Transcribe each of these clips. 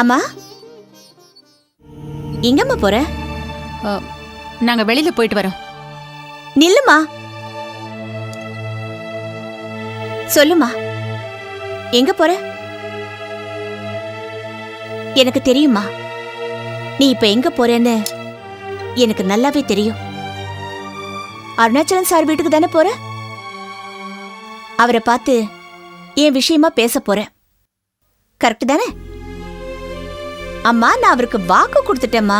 அம்மா, எங்கம்மா போற? நாங்க வெளியில போயிட்டு வரோம். நில்லுமா, சொல்லுமா, எங்க போற? எனக்கு தெரியுமா, நீ இப்ப எங்க போறேன்னு எனக்கு நல்லாவே தெரியும். அருணாச்சலம் சார் வீட்டுக்கு தானே போற? அவரை பார்த்து என் விஷயமா பேச போறேன். கரெக்ட் தானே? அம்மா, நான் அவருக்கு வாக்கு கொடுத்துட்டேம்மா.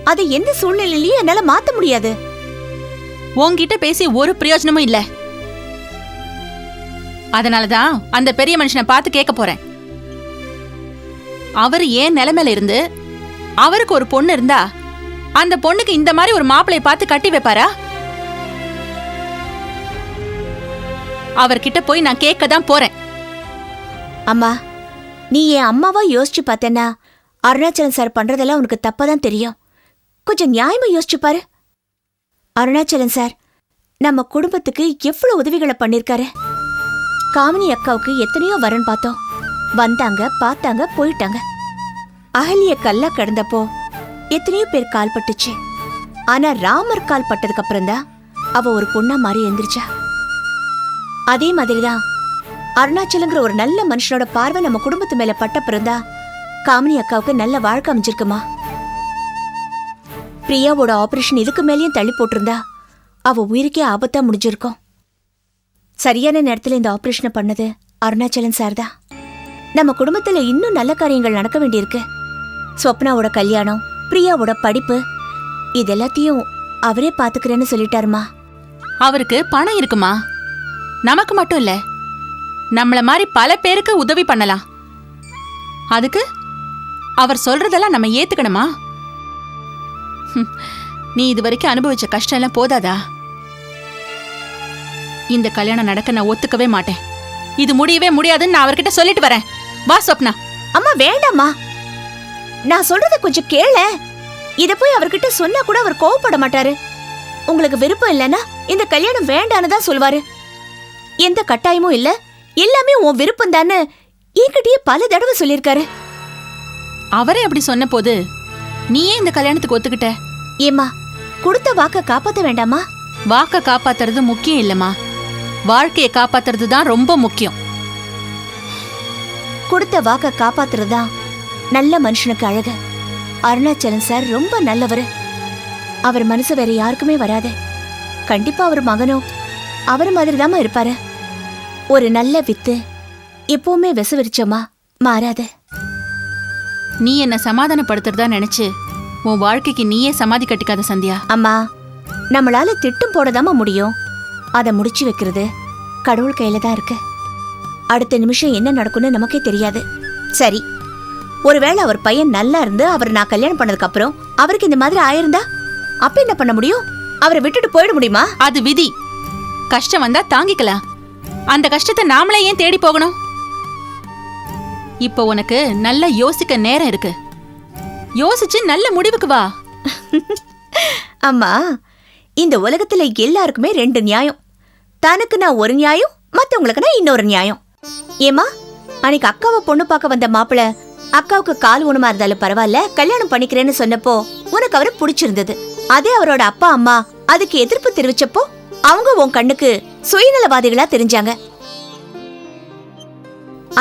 அதை எந்த சூழ்நிலையிலயும் என்னால மாத்த முடியாது. உன்கிட்ட பேசி ஒரு பிரயோஜனமும் இல்ல. அதனாலதான் அந்த பெரிய மனுஷனை பார்த்து கேட்க போறேன். அவரு ஏன் நிலைமையில இருந்து அவருக்கு ஒரு பொண்ணு இருந்தா அந்த பொண்ணுக்கு இந்த மாதிரி ஒரு மாப்பிளைய பார்த்து கட்டி வைப்பாரா? அவர்கிட்ட போய் நான் கேட்க தான் போறேன். அம்மா, நீ என் அம்மாவா யோசிச்சு பார்த்தேன்னா அருணாச்சலம் சார் பண்றதெல்லாம் உனக்கு தப்பாதான் தெரியும். கொஞ்சம் நியாயமா யோசிச்சு பாரு. அருணாச்சலம் சார் நம்ம குடும்பத்துக்கு எவ்வளவு உதவிகளை பண்ணிருக்காரு. காமினி அக்காவுக்கு எத்தனையோ வரன் பார்த்தோம். வந்தாங்க, பார்த்தாங்க, போயிட்டாங்க. அகலிய கல்லா கிடந்தப்போ எத்தனையோ பேர் கால் பட்டுச்சு. ஆனா ராமர் கால் பட்டதுக்கு அப்புறம் தான் அவ ஒரு பொண்ணா மாறி எந்திரிச்சா. அதே மாதிரிதான் அருணாச்சலங்கிற ஒரு நல்ல மனுஷனோட பார்வை நம்ம குடும்பத்து மேல பட்டப்புறந்தா காமினி அக்காவுக்கு நல்ல வாழ்க்கை அமைஞ்சிருக்குமா. பிரியாவோட ஆபரேஷன் இதுக்கு மேலேயும் தள்ளி போட்டிருந்தா அவ உயிருக்கே ஆபத்தா முடிஞ்சிருக்கும். சரியான நேரத்துல இந்த ஆபரேஷனை பண்ணது அருணாச்சலம் சார் தான். நம்ம குடும்பத்துல இன்னும் நல்ல காரியங்கள் நடக்க வேண்டியிருக்கு. ஸ்வப்னாவோட கல்யாணம், பிரியாவோட படிப்பு, இது எல்லாத்தையும் அவரே பாத்துக்கிறேன்னு சொல்லிட்டாருமா. அவருக்கு பணம் இருக்குமா? நமக்கு மட்டும் இல்ல, நம்மள மாதிரி பல பேருக்கு உதவி பண்ணலாம். அதுக்கு அவர் சொல்றதெல்லாம் நம்ம ஏத்துக்கணுமா? நீ இதுவரைக்கும் அனுபவிச்ச கஷ்டம் எல்லாம் போதாதா? இந்த கல்யாணம் நடக்க நான் ஒத்துக்கவே மாட்டேன். இது முடியவே முடியாதுன்னு நான் அவர்கிட்ட சொல்லிட்டு வரேன். வா ஸ்வப்னா. அம்மா, வேண்டாம்மா, நான் சொல்றத கொஞ்சம் கேள. இத போய் அவர்கிட்ட சொன்னா கூட அவர் கோவப்பட மாட்டாரு. உங்களுக்கு விருப்பம் இல்லைன்னா இந்த கல்யாணம் வேண்டான்னு தான் சொல்வாரு. எந்த கட்டாயமும் இல்ல, எல்லாமே உன் விருப்பம் தானே என்கிட்டயே பல தடவை சொல்லிருக்காரு. அவரே அப்படி சொன்ன போது நீயே இந்த கல்யாணத்துக்கு ஒத்துக்கிட்ட. ஏம்மா, கொடுத்த வாக்க காப்பாத்த வேண்டாமா? வாக்க காப்பாத்துறது முக்கியம் இல்லம்மா, வாழ்க்கையை காப்பாத்துறது தான் ரொம்ப முக்கியம். கொடுத்த வாக்க காப்பாத்துறதுதான் நல்ல மனுஷனுக்கு அழகு. அருணாச்சலம் சார் ரொம்ப நல்லவரு. அவர் மனசு வேற யாருக்குமே வராது. கண்டிப்பா அவர் மகனும் அவர் மாதிரிதாம்மா இருப்பாரு. ஒரு நல்ல வித்து எப்பவுமே விசவிரிச்சமா மாறாது. நீ என்ன சமாதானப்படுத்துறதா நினைச்சு உன் வாழ்க்கைக்கு நீயே சமாதி கட்டிக்காத சந்தியா. அம்மா, நம்மளால திட்டம் போடதாம முடியும். அதை முடிச்சு வைக்கிறது கடவுள் கையில தான் இருக்கு. அடுத்த நிமிஷம் என்ன நடக்கும்னு நமக்கே தெரியாது. சரி, ஒருவேளை அவர் பையன் நல்லா இருந்து அவர் நான் கல்யாணம் பண்ணதுக்கு அப்புறம் அவருக்கு இந்த மாதிரி ஆயிருந்தா அப்ப என்ன பண்ண முடியும்? அவரை விட்டுட்டு போயிட முடியுமா? அது விதி. கஷ்டம் வந்தா தாங்கிக்கலாம். அந்த கஷ்டத்தை நாமளே ஏன் தேடி போகணும்? இப்போ உனக்கு நல்லா யோசிக்க நேரம் இருக்கு. யோசிச்சு நல்ல முடிவுக்கு வா. அம்மா, இந்த உலகத்துல எல்லாருக்குமே ரெண்டு நியாயம். தனக்கு நான் ஒரு நியாயம், மத்தவங்களுக்கு நான் இன்னொரு நியாயம். ஏமா, அன்னைக்கு அக்காவை பொண்ணு பார்க்க வந்த மாப்பிள அக்காவுக்கு கால் ஊனமா இருந்தாலும் பரவாயில்ல கல்யாணம் பண்ணிக்கிறேன்னு சொன்னப்போ உனக்கு அவரை பிடிச்சிருந்தது. அதே அவரோட அப்பா அம்மா அதுக்கு எதிர்ப்பு தெரிவிச்சப்போ அவங்க உன் கண்ணுக்கு சுயநலவாதிகளா தெரிஞ்சாங்க.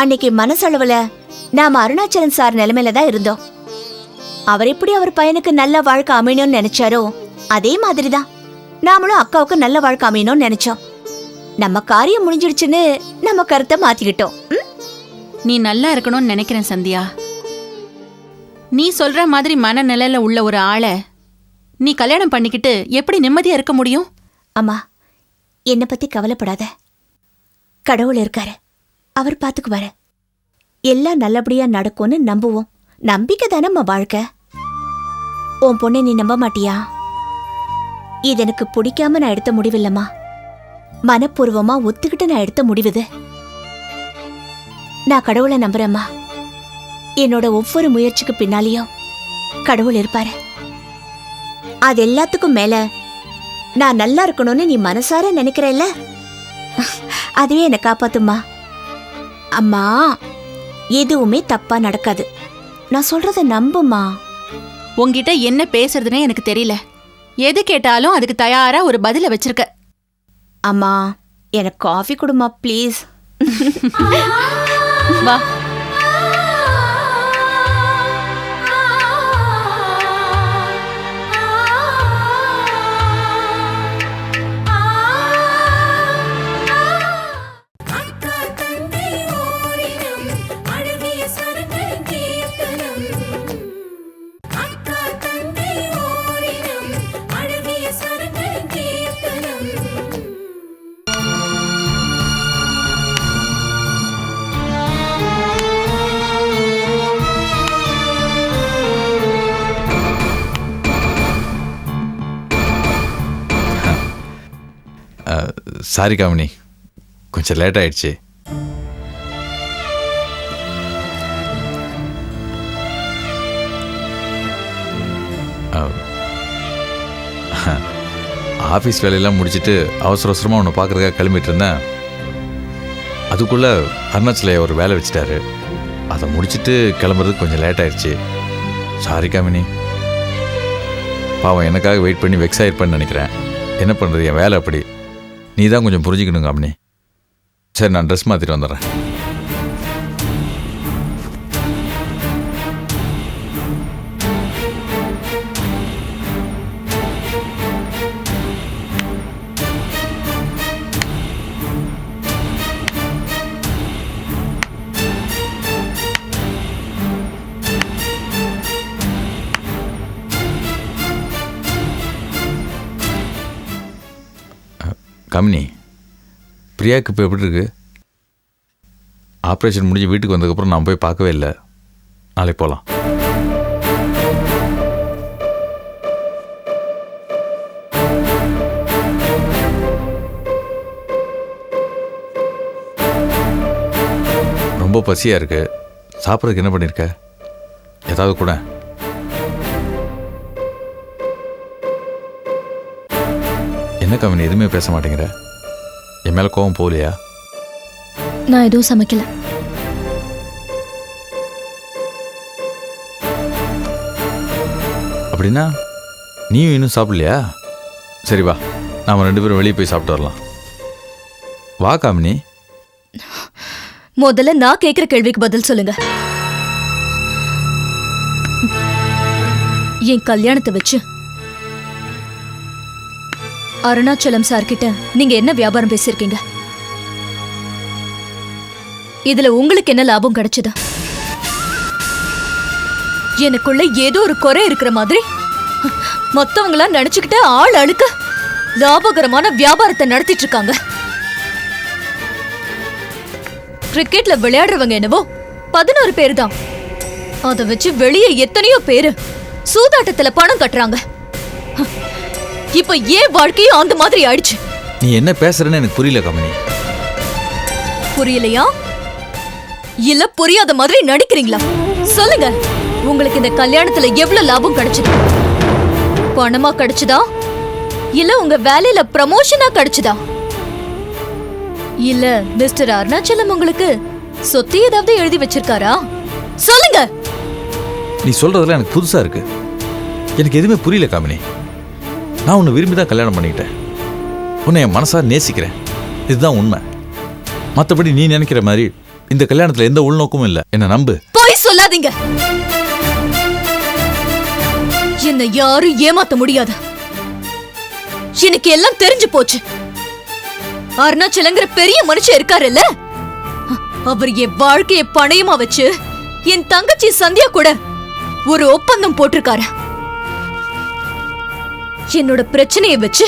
அன்னைக்கு மனசளவுல நாம அருணாச்சலம் சார் நிலைமையில தான் இருந்தோம். அவர் எப்படி அவர் பையனுக்கு நல்ல வாழ்க்கை அமையணும்னு நினைச்சாரோ அதே மாதிரிதான் நாமளும் அக்காவுக்கு நல்ல வாழ்க்கை அமையணும்னு நினைச்சோம். நம்ம காரியம் முடிஞ்சிடுச்சுன்னு நம்ம கருத்தை மாத்திக்கிட்டோம். நீ நல்லா இருக்கணும்னு நினைக்கிறேன் சந்தியா. நீ சொல்ற மாதிரி மனநிலையில உள்ள ஒரு ஆளை நீ கல்யாணம் பண்ணிக்கிட்டு எப்படி நிம்மதியா இருக்க முடியும்? அம்மா, என்னை பத்தி கவலைப்படாத. கடவுள் இருக்காரு, அவர் பாத்துக்குவாரு. எல்லாம் நல்லபடியா நடக்கும்னு நம்புவோம். நம்பிக்கை தானே நம்ம வாழ்க்கை. உன் பொண்ணை நீ நம்ப மாட்டியா? இது எனக்கு பிடிக்காம நான் எடுத்த முடிவில்லம்மா, மனப்பூர்வமா ஒத்துக்கிட்டு நான் எடுத்த முடிவுது. நான் கடவுளை நம்புறேம்மா. என்னோட ஒவ்வொரு முயற்சிக்கு பின்னாலேயும் கடவுள் இருப்பாரு. அது எல்லாத்துக்கும் மேல நான் நல்லா இருக்கணும்னு நீ மனசார நினைக்கிறல்ல, அதுவே என்னை காப்பாத்துமா. அம்மா, எதுவுமே தப்பா நடக்காது. நான் சொல்றத நம்புமா. உன்கிட்ட என்ன பேசுறதுனே எனக்கு தெரியல. எது கேட்டாலும் அதுக்கு தயாரா ஒரு பதில வச்சிருக்க. அம்மா, எனக்கு காஃபி கொடுமா ப்ளீஸ். வா. சாரி காமினி, கொஞ்சம் லேட் ஆயிடுச்சு. ஆஃபீஸ் வேலையெல்லாம் முடிச்சுட்டு அவசர அவசரமாக உன்னை பார்க்குறதுக்காக கிளம்பிட்டு இருந்தேன். அதுக்குள்ளே அருணாச்சலையை ஒரு வேலை வச்சுட்டாரு. அதை முடிச்சுட்டு கிளம்புறதுக்கு கொஞ்சம் லேட் ஆயிடுச்சு. சாரி காமினி. பாவம் எனக்காக வெயிட் பண்ணி வெக்ஸ் ஆயிருப்பேன்னு நினைக்கிறேன். என்ன பண்ணுறது, என் வேலை அப்படி. நீ தான் கொஞ்சம் புரிஞ்சுக்கணும் காமினி. சரி, நான் ட்ரெஸ் மாற்றிட்டு வந்துடுறேன். கமினி, பிரியாவுக்கு இப்போ எப்படி இருக்கு? ஆப்ரேஷன் முடிஞ்சு வீட்டுக்கு வந்ததுக்கப்புறம் நான் போய் பார்க்கவே இல்லை. நாளைக்கு போகலாம். ரொம்ப பசியாக இருக்கு. சாப்பிட்றதுக்கு என்ன பண்ணியிருக்க? ஏதாவது கூட. என்ன கவினி, எதுவுமே பேச மாட்டேங்கிற? என் மேலே கோவம் போகலையா? நான் எதுவும் சமைக்கல. அப்படின்னா நீயும் இன்னும் சாப்பிடலையா? சரி வா, நாம் 2 பேரும் வெளியே போய் சாப்பிட்டு வரலாம். வா காமினி. முதல்ல நான் கேட்கிற கேள்விக்கு பதில் சொல்லுங்க. என் கல்யாணத்தை வச்சு அருணாச்சலம் சார் கிட்ட நீங்க என்ன வியாபாரம் பேசியிருக்கீங்க? இதுல உங்களுக்கு என்ன லாபம் கிடைச்சதா? எனக்குள்ள ஏதோ ஒரு குறை இருக்கிற மாதிரி மத்தவங்களா நினைச்சுக்கிட்டு ஆள் அழுக்க லாபகரமான வியாபாரத்தை நடத்திட்டு இருக்காங்க. கிரிக்கெட்ல விளையாடுறவங்க என்னவோ 11 பேர் தான். அதை வச்சு வெளியே எத்தனையோ பேரு சூதாட்டத்துல பணம் கட்டுறாங்க. இப்ப ஏன் வாழ்க்கையும் அந்த மாதிரி ஆயிடுச்சு. நீ என்ன பேசுறன்னு எனக்கு புரியல கமனி. புரியலையா? இல்ல புரியாத மாதிரி நடிக்கிறீங்களா? சொல்லுங்க, உங்களுக்கு இந்த கல்யாணத்துல எவ்வளவு லாபம் கிடைச்சது? பணமா கிடைச்சதா, இல்ல உங்க வேலையில ப்ரமோஷனா கிடைச்சதா, இல்ல மிஸ்டர் அருணாச்சலம் உங்களுக்கு சொத்து ஏதாவது எழுதி வச்சிருக்காரா? சொல்லுங்க. நீ சொல்றதுல எனக்கு புதுசா இருக்கு. எனக்கு எதுவுமே புரியல காமினி. நான் உன்னை விரும்பி தான் கல்யாணம் பண்ணிக்கிட்டேன். உன்னை என் மனசா நேசிக்கிறேன். இதுதான் உண்மை. மற்றபடி நீ நினைக்கிற மாதிரி இந்த கல்யாணத்துல எந்த உள்நோக்கமும் இல்லை. என்ன நம்பு. போய் சொல்லாதீங்க. என்னை யாரும் ஏமாத்த முடியாது. எனக்கு எல்லாம் தெரிஞ்சு போச்சு. அருணாச்சலங்கிற பெரிய மனுஷன் இருக்காருல்ல, அவர் என் வாழ்க்கையை பணயமா வச்சு என் தங்கச்சி சந்தியா கூட ஒரு ஒப்பந்தம் போட்டிருக்காரு. என்னோட பிரச்சனையை வச்சு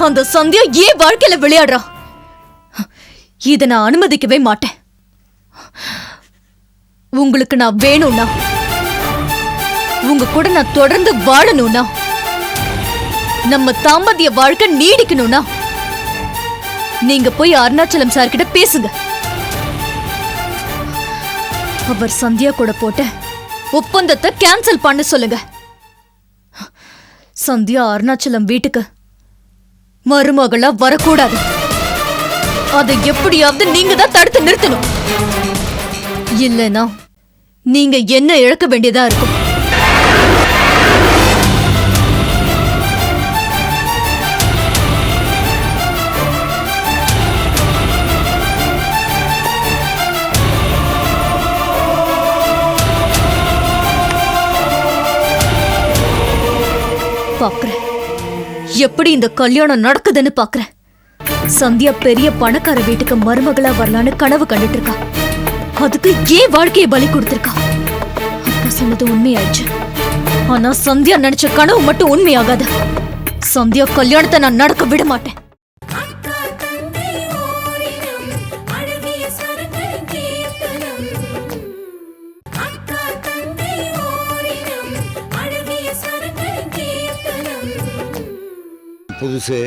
அந்த சந்தியா ஏன் வாழ்க்கையில விளையாடுறா. இதை நான் அனுமதிக்கவே மாட்டேன். உங்களுக்கு நான் வேணும்னா, உங்க கூட நான் தொடர்ந்து வாழணும்னா, நம்ம தாம்பத்திய வாழ்க்கை நீடிக்கணும்னா, நீங்க போய் அருணாச்சலம் சார் கிட்ட பேசுங்க. அவர் சந்தியா கூட போட்ட ஒப்பந்தத்தை கேன்சல் பண்ண சொல்லுங்க. சந்தியா அருணாச்சலம் வீட்டுக்கு மருமகளா வரக்கூடாது. அதை எப்படியாவது நீங்க தான் தடுத்து நிறுத்தணும். இல்லைன்னா நீங்க என்ன இழக்க வேண்டியதா இருக்கும். பாக்குறேன் எப்படி இந்த கல்யாணம் நடக்குதுன்னு பாக்குறேன். சந்தியா பெரிய பணக்கார வீட்டுக்கு மருமகளா வரலான்னு கனவு கண்டுட்டு இருக்கா. அதுக்கு ஏன் வாழ்க்கையை பலி கொடுத்திருக்கா. அப்பா சொன்னது உண்மையாயிடுச்சு. ஆனா சந்தியா நினைச்ச கனவு மட்டும் உண்மையாகாது. சந்தியா கல்யாணத்தை நான் நடக்க விட மாட்டேன். புதுசு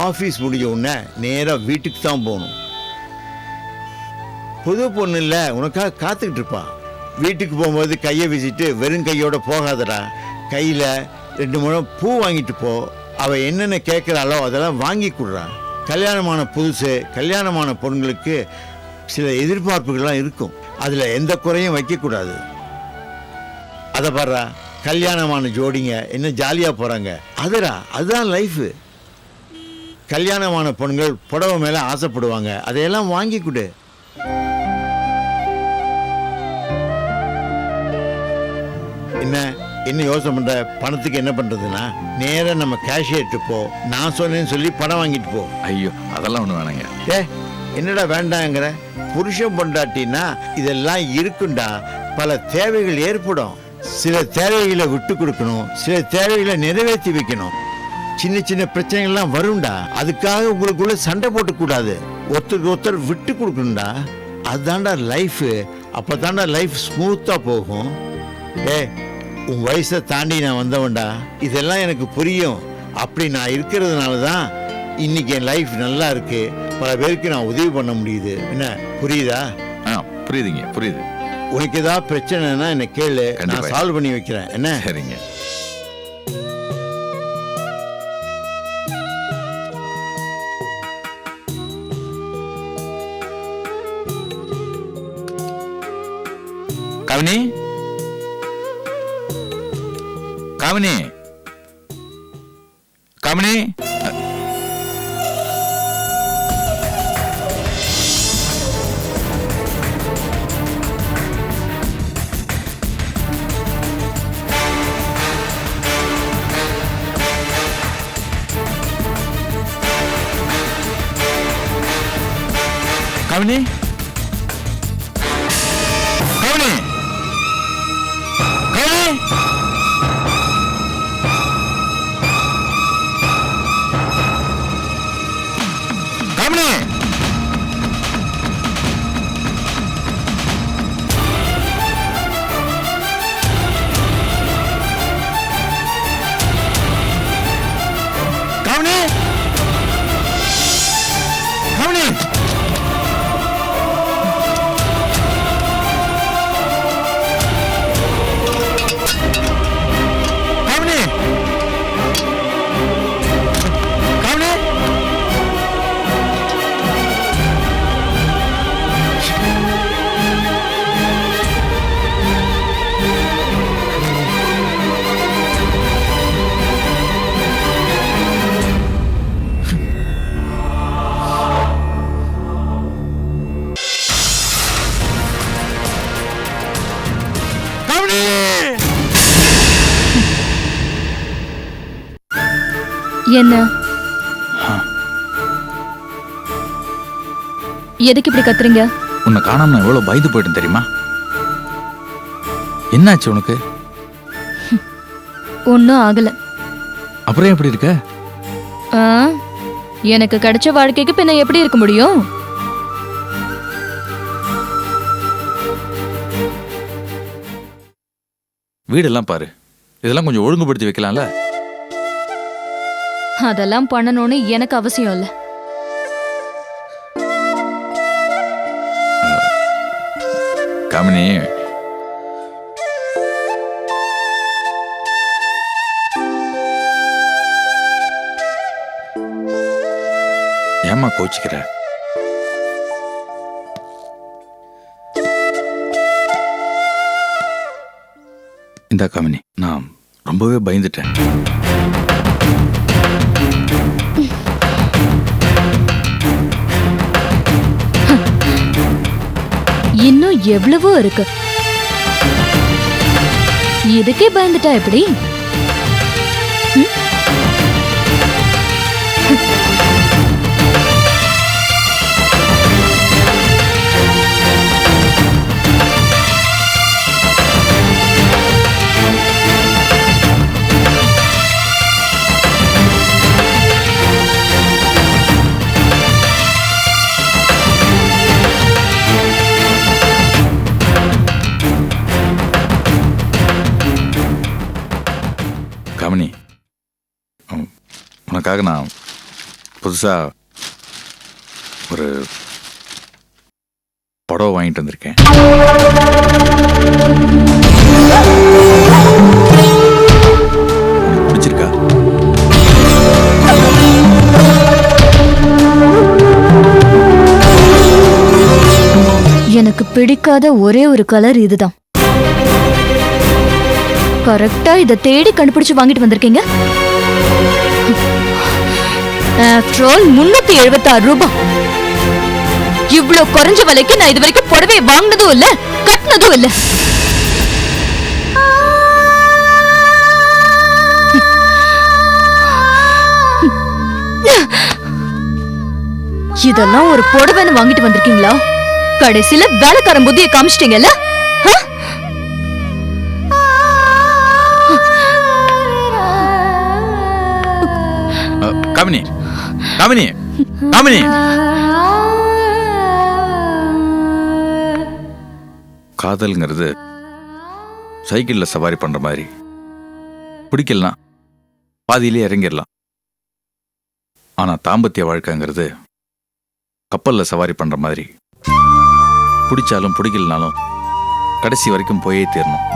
ஆஃபீஸ் முடிஞ்ச உடனே நேராக வீட்டுக்கு தான் போகணும். புது பொண்ணு இல்லை, உனக்காக காத்துக்கிட்டு இருப்பா. வீட்டுக்கு போகும்போது கையை வீசிட்டு வெறும் கையோட போகாதடா. கையில் 2 முழம் பூ வாங்கிட்டு போ. அவள் என்னென்ன கேட்குறாளோ அதெல்லாம் வாங்கி கொடுறா. கல்யாணமான புதுசு கல்யாணமான பொண்ணுங்களுக்கு சில எதிர்பார்ப்புகள்லாம் இருக்கும். அதில் எந்த குறையும் வைக்கக்கூடாது. அதை பாடுறா, கல்யாணமான ஜோடிங்க என்ன ஜாலியாக போகிறாங்க. அதுதான் லைஃபு. கல்யாணமான பொண்ணுங்கள் புடவை மேலே ஆசைப்படுவாங்க. அதையெல்லாம் வாங்கி கொடு. என்ன யோசனை பண்ணுற? பணத்துக்கு என்ன பண்ணுறதுன்னா நேராக நம்ம கேஷியர்ட்டு போ. நான் சொன்னேன்னு சொல்லி பணம் வாங்கிட்டு போ. ஐயோ அதெல்லாம் ஒன்றும் வேணாங்க. என்னடா வேண்டாங்கிற? புருஷன் பொண்டாட்டின்னா இதெல்லாம் இருக்குண்டா. பல தேவைகள் ஏற்படும். சில தேவைகளை விட்டு கொடுக்கணும், சில தேவைகளை நிறைவேற்றி வைக்கணும். சின்ன சின்ன பிரச்சனைகள்லாம் வரும்டா. அதுக்காக உங்களுக்குள்ள சண்டை போட்டுக்கூடாது. ஒருத்தருக்கு ஒருத்தர் விட்டு கொடுக்கணும்டா. அதுதான்டா லைஃபு. அப்போ தான்டா லைஃப் ஸ்மூத்தாக போகும். உன் வயசை தாண்டி நான் வந்தவன்டா. இதெல்லாம் எனக்கு புரியும். அப்படி நான் இருக்கிறதுனால தான் இன்னைக்கு என் லைஃப் நல்லா இருக்கு. பல பேருக்கு நான் உதவி பண்ண முடியுது. என்ன புரியுதா? புரியுதுங்க, புரியுது. உனக்கு ஏதாவது பிரச்சனைனா என்ன கேளு, நான் சால்வ் பண்ணி வைக்கிறேன். என்ன? சரிங்க. காமினி, காமினி, காமினி. காமினி, காமினி, காமினி. காமினி, காமினி, காமினி. என்ன? எதுக்கு இப்படி கத்துறீங்க? உன்னை காணாம நான் எவ்வளவு பயந்து போயிட்டேன் தெரியுமா? என்னாச்சு உனக்கு? ஒன்னும் ஆகல. அப்புறம் எப்படி இருக்க? எனக்கு கிடைச்ச வாழ்க்கைக்கு பின்ன எப்படி இருக்க முடியும்? வீடெல்லாம் பாரு, இதெல்லாம் கொஞ்சம் ஒழுங்குபடுத்தி வைக்கலாம்ல? அதெல்லாம் பண்ணணும்னு எனக்கு அவசியம் இல்ல. காமினி, ஏம்மா கோச்சிக்கிற? நீ 2 இந்தா காமினி, நான் ரொம்பவே பயந்துட்டேன். இன்னும் எவ்வளவோ இருக்கு. இதுக்கே பயந்துட்டா எப்படி? காமினி, உனக்காக நான் புதுசா ஒரு புடவை வாங்கிட்டு வந்திருக்கேன். உனக்கு பிடிச்சிருக்கா? எனக்கு பிடிக்காத ஒரே ஒரு கலர் இதுதான். கரெக்டா இதை தேடி கண்டுபிடிச்சு வாங்கிட்டு வந்திருக்கீங்க. ஆஃப்டர் ஆல் 376 ரூபாய். இவ்வளவு குறைஞ்ச விலைக்கு நான் இது வரைக்கும் புடவை வாங்கினதும் இல்ல, கட்டினதும் இல்ல. இதெல்லாம் ஒரு புடவைன்னு வாங்கிட்டு வந்திருக்கீங்களா? கடைசியில வேலைக்காரன் புத்தியை காமிச்சிட்டீங்கல்ல. காமினி, காமினி, காமினி. காதல்ங்கிறது சைக்கிள்ல சவாரி பண்ற மாதிரி. பிடிக்கலனா பாதியிலே இறங்கிடலாம். ஆனா தாம்பத்திய வாழ்க்கைங்கிறது கப்பல்ல சவாரி பண்ற மாதிரி. பிடிச்சாலும் பிடிக்கலனாலும் கடைசி வரைக்கும் போயே தீரணும்.